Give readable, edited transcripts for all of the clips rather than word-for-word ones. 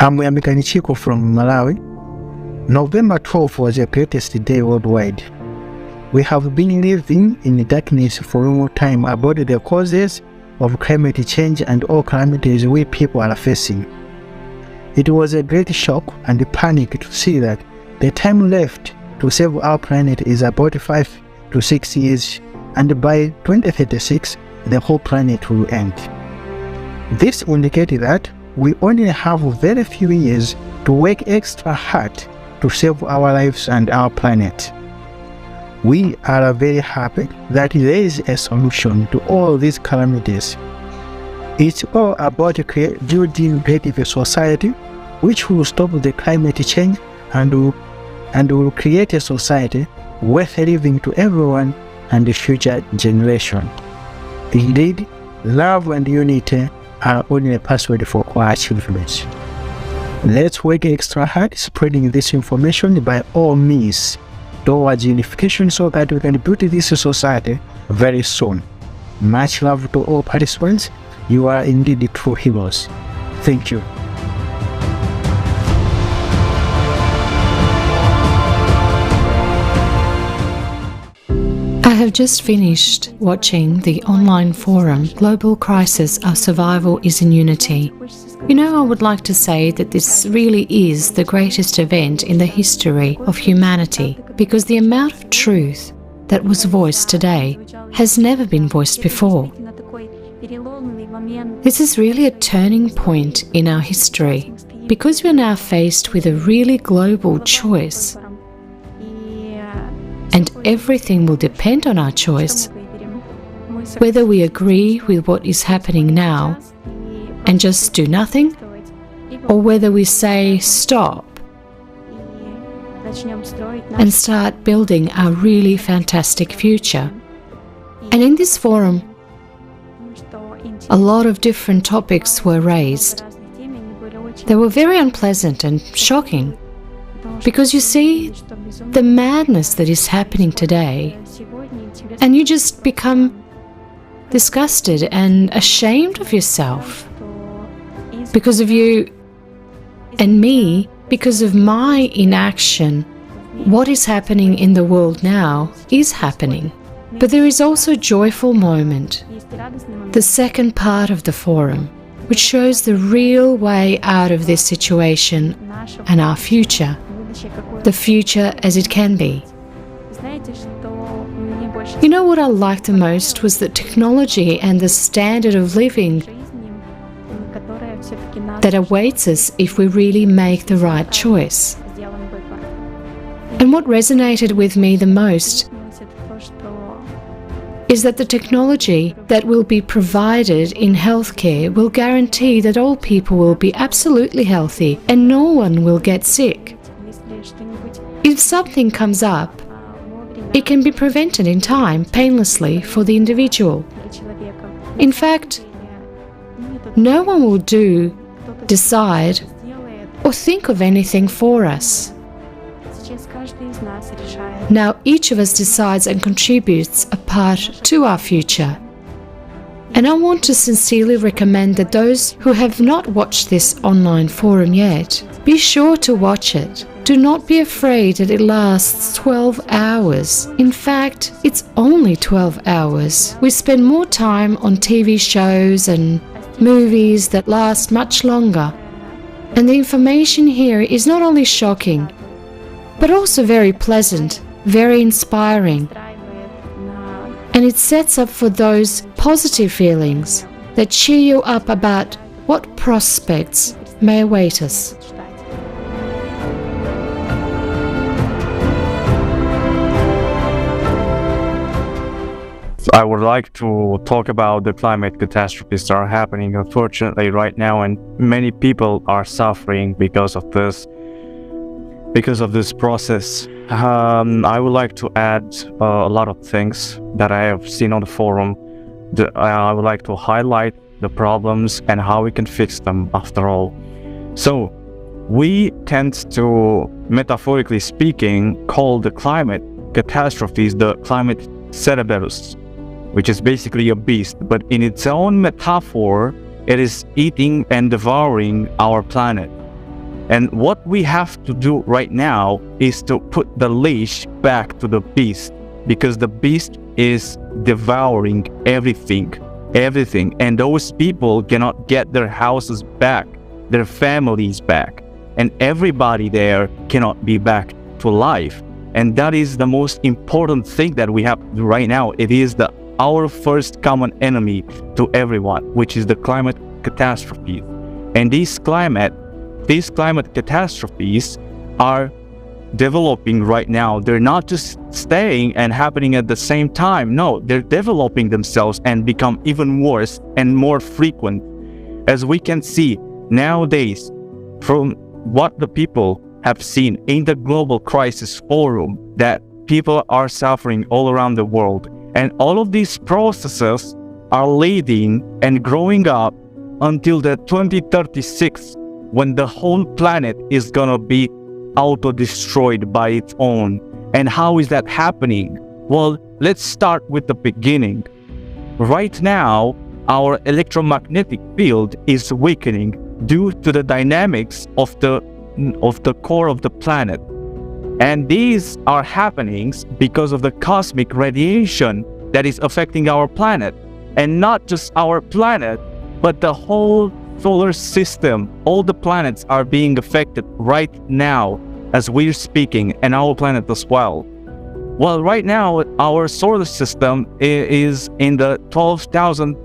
I'm Yamikani Chiko from Malawi. November 12th was the greatest day worldwide. We have been living in the darkness for a long time about the causes of climate change and all calamities we people are facing. It was a great shock and panic to see that the time left to save our planet is about 5 to 6 years, and by 2036, the whole planet will end. This indicated that we only have very few years to work extra hard to save our lives and our planet. We are very happy that there is a solution to all these calamities. It's all about building creative society which will stop the climate change and will create a society worth living to everyone and the future generation. Indeed, love and unity are only a password for our achievements. Let's work extra hard spreading this information by all means towards unification so that we can build this society very soon. Much love to all participants. You are indeed the true heroes. Thank you. I have just finished watching the online forum Global Crisis, Our Survival is in Unity. You know, I would like to say that this really is the greatest event in the history of humanity, because the amount of truth that was voiced today has never been voiced before. This is really a turning point in our history, because we are now faced with a really global choice. And everything will depend on our choice, whether we agree with what is happening now and just do nothing, or whether we say stop and start building our really fantastic future. And in this forum, a lot of different topics were raised. They were very unpleasant and shocking, because you see the madness that is happening today, and you just become disgusted and ashamed of yourself because of you and me, because of my inaction. What is happening in the world now is happening. But there is also a joyful moment, the second part of the forum, which shows the real way out of this situation and our future. The future as it can be. You know what I liked the most was the technology and the standard of living that awaits us if we really make the right choice. And what resonated with me the most is that the technology that will be provided in healthcare will guarantee that all people will be absolutely healthy and no one will get sick. If something comes up, it can be prevented in time, painlessly for the individual. In fact, no one will decide, or think of anything for us. Now each of us decides and contributes a part to our future. And I want to sincerely recommend that those who have not watched this online forum yet, be sure to watch it. Do not be afraid that it lasts 12 hours. In fact, it's only 12 hours. We spend more time on TV shows and movies that last much longer. And the information here is not only shocking, but also very pleasant, very inspiring. And it sets up for those positive feelings that cheer you up about what prospects may await us. I would like to talk about the climate catastrophes that are happening unfortunately right now, and many people are suffering because of this process. I would like to add a lot of things that I have seen on the forum. I would like to highlight the problems and how we can fix them after all. So we tend to, metaphorically speaking, call the climate catastrophes the climate Cerberus, which is basically a beast, but in its own metaphor, it is eating and devouring our planet. And what we have to do right now is to put the leash back to the beast, because the beast is devouring everything, and those people cannot get their houses back, their families back, and everybody there cannot be back to life. And that is the most important thing that we have to do right now. It is our first common enemy to everyone, which is the climate catastrophe. And these climate catastrophes are developing right now. They're not just staying and happening at the same time. No, they're developing themselves and become even worse and more frequent. As we can see nowadays, from what the people have seen in the Global Crisis Forum, that people are suffering all around the world. And all of these processes are leading and growing up until the 2036, when the whole planet is gonna be auto-destroyed by its own. And how is that happening? Well, let's start with the beginning. Right now, our electromagnetic field is weakening due to the dynamics of the core of the planet. And these are happenings because of the cosmic radiation that is affecting our planet. And not just our planet, but the whole solar system. All the planets are being affected right now as we're speaking, and our planet as well. Well, right now, our solar system is in the 12,000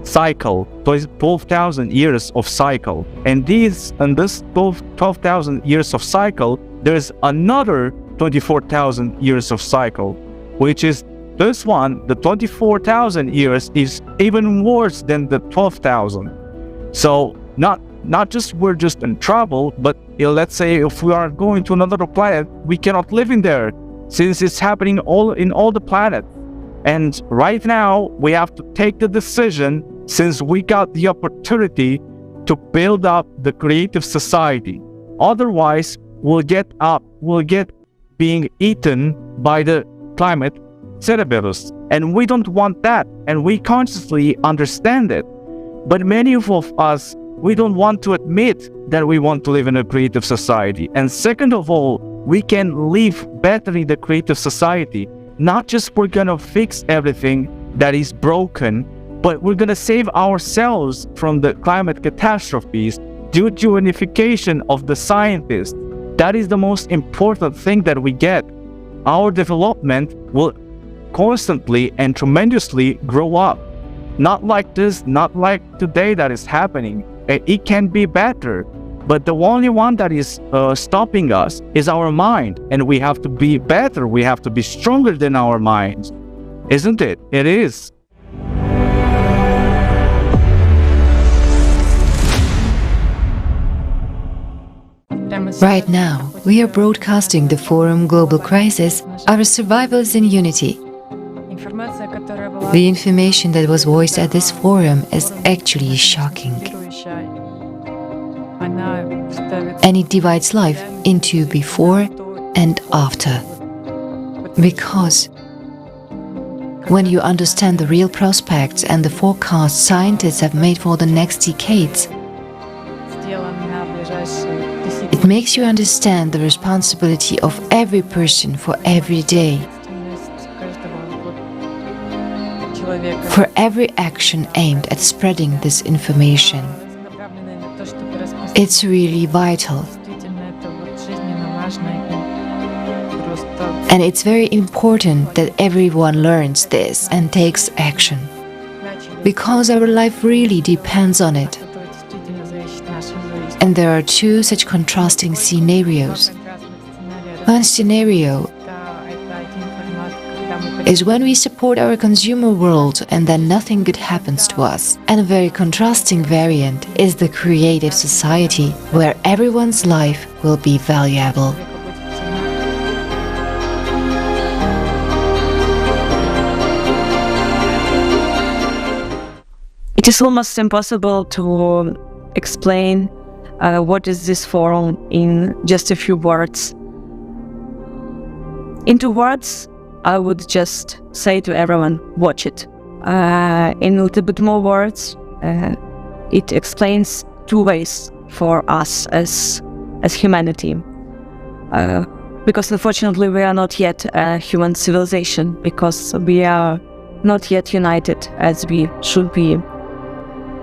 cycle, 12,000 years of cycle. And this 12,000 years of cycle, there's another 24,000 years of cycle, which is this one. The 24,000 years is even worse than the 12,000. So not just we're just in trouble, but let's say if we are going to another planet, we cannot live in there, since it's happening in all the planets. And right now we have to take the decision, since we got the opportunity to build up the creative society. Otherwise, we'll get being eaten by the climate Cerberus. And we don't want that, and we consciously understand it. But many of us, we don't want to admit that we want to live in a creative society. And second of all, we can live better in the creative society. Not just we're gonna fix everything that is broken, but we're gonna save ourselves from the climate catastrophes due to unification of the scientists. That is the most important thing that we get. Our development will constantly and tremendously grow up. Not like this, not like today that is happening. It can be better, but the only one that is stopping us is our mind, and we have to be better. We have to be stronger than our minds, isn't it? It is. Right now, we are broadcasting the forum Global Crisis, Our Survivals in Unity. The information that was voiced at this forum is actually shocking. And it divides life into before and after. Because when you understand the real prospects and the forecasts scientists have made for the next decades, it makes you understand the responsibility of every person for every day, for every action aimed at spreading this information. It's really vital. And it's very important that everyone learns this and takes action, because our life really depends on it. And there are two such contrasting scenarios. One scenario is when we support our consumer world and then nothing good happens to us. And a very contrasting variant is the creative society, where everyone's life will be valuable. It is almost impossible to explain what is this forum in just a few words. In 2 words, I would just say to everyone, watch it. In a little bit more words, it explains 2 ways for us as as humanity. Because unfortunately we are not yet a human civilization, because we are not yet united as we should be.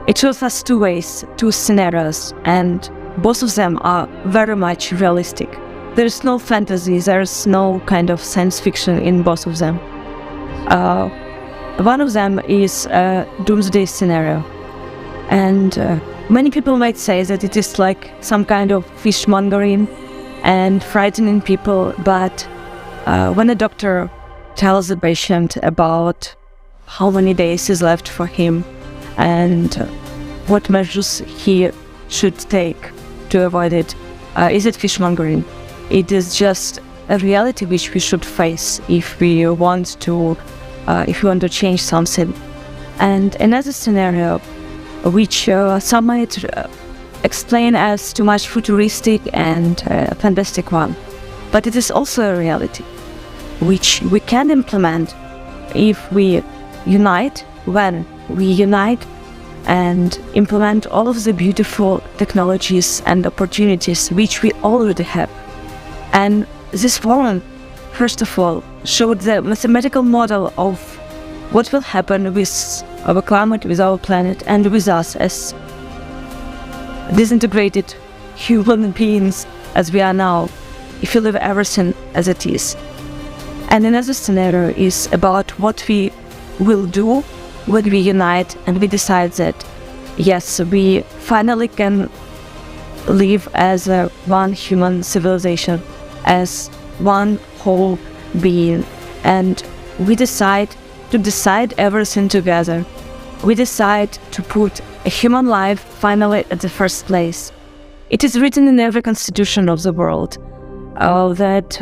It shows us two ways, two scenarios, and both of them are very much realistic. There is no fantasy, there is no kind of science fiction in both of them. One of them is a doomsday scenario, and many people might say that it is like some kind of fishmongering and frightening people, but when a doctor tells the patient about how many days is left for him and what measures he should take to avoid it, is it fishmongering? It is just a reality which we should face if we want to change something. And another scenario, which some might explain as too much futuristic and fantastic one, but it is also a reality which we can implement if we unite, when we unite and implement all of the beautiful technologies and opportunities which we already have. And this forum, first of all, showed the mathematical model of what will happen with our climate, with our planet, and with us as disintegrated human beings as we are now, if we leave everything as it is. And another scenario is about what we will do when we unite and we decide that, yes, we finally can live as one human civilization, as one whole being, and we decide everything together. We decide to put a human life finally at the first place. It is written in every constitution of the world that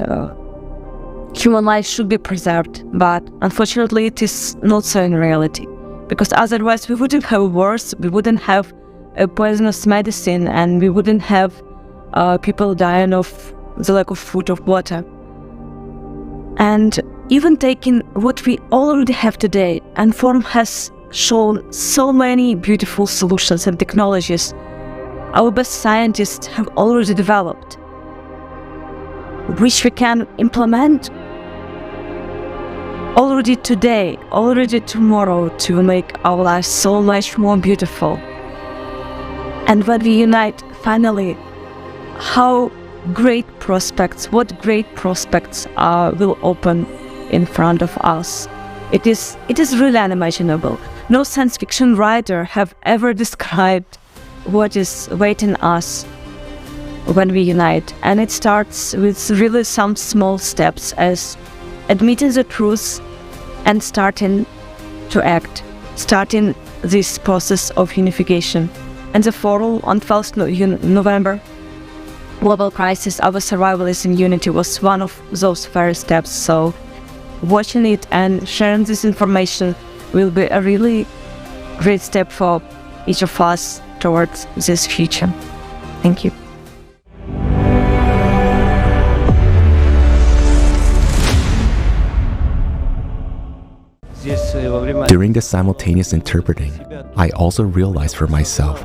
human life should be preserved, but unfortunately it is not so in reality, because otherwise we wouldn't have wars, we wouldn't have poisonous medicine, and we wouldn't have people dying of the lack of food or water. And even taking what we already have today, and Forum has shown so many beautiful solutions and technologies our best scientists have already developed, which we can implement already today, already tomorrow, to make our lives so much more beautiful. And when we unite, finally, what great prospects will open in front of us. It is really unimaginable. No science fiction writer have ever described what is waiting us when we unite. And it starts with really some small steps, as admitting the truth and starting to act, starting this process of unification. And the forum on 12th November, Global Crisis, Our Survival is in Unity, was one of those first steps. So watching it and sharing this information will be a really great step for each of us towards this future. Thank you. During the simultaneous interpreting, I also realized for myself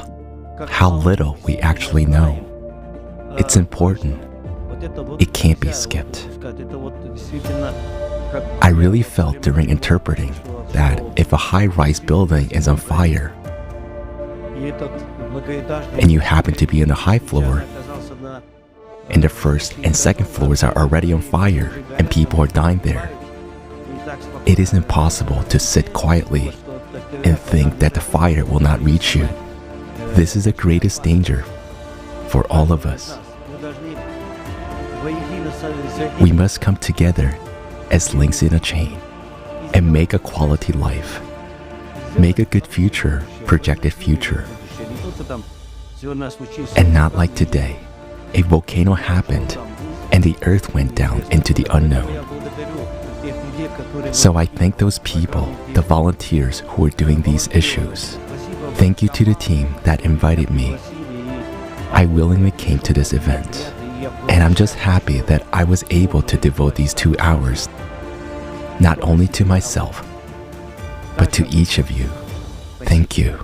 how little we actually know. It's important. It can't be skipped. I really felt during interpreting that if a high-rise building is on fire and you happen to be in the high floor and the first and second floors are already on fire and people are dying there, it is impossible to sit quietly and think that the fire will not reach you. This is the greatest danger for all of us. We must come together as links in a chain and make a quality life, make a good future, projected future. And not like today, a volcano happened and the earth went down into the unknown. So I thank those people, the volunteers who are doing these issues. Thank you to the team that invited me. I willingly came to this event, and I'm just happy that I was able to devote these 2 hours, not only to myself, but to each of you. Thank you.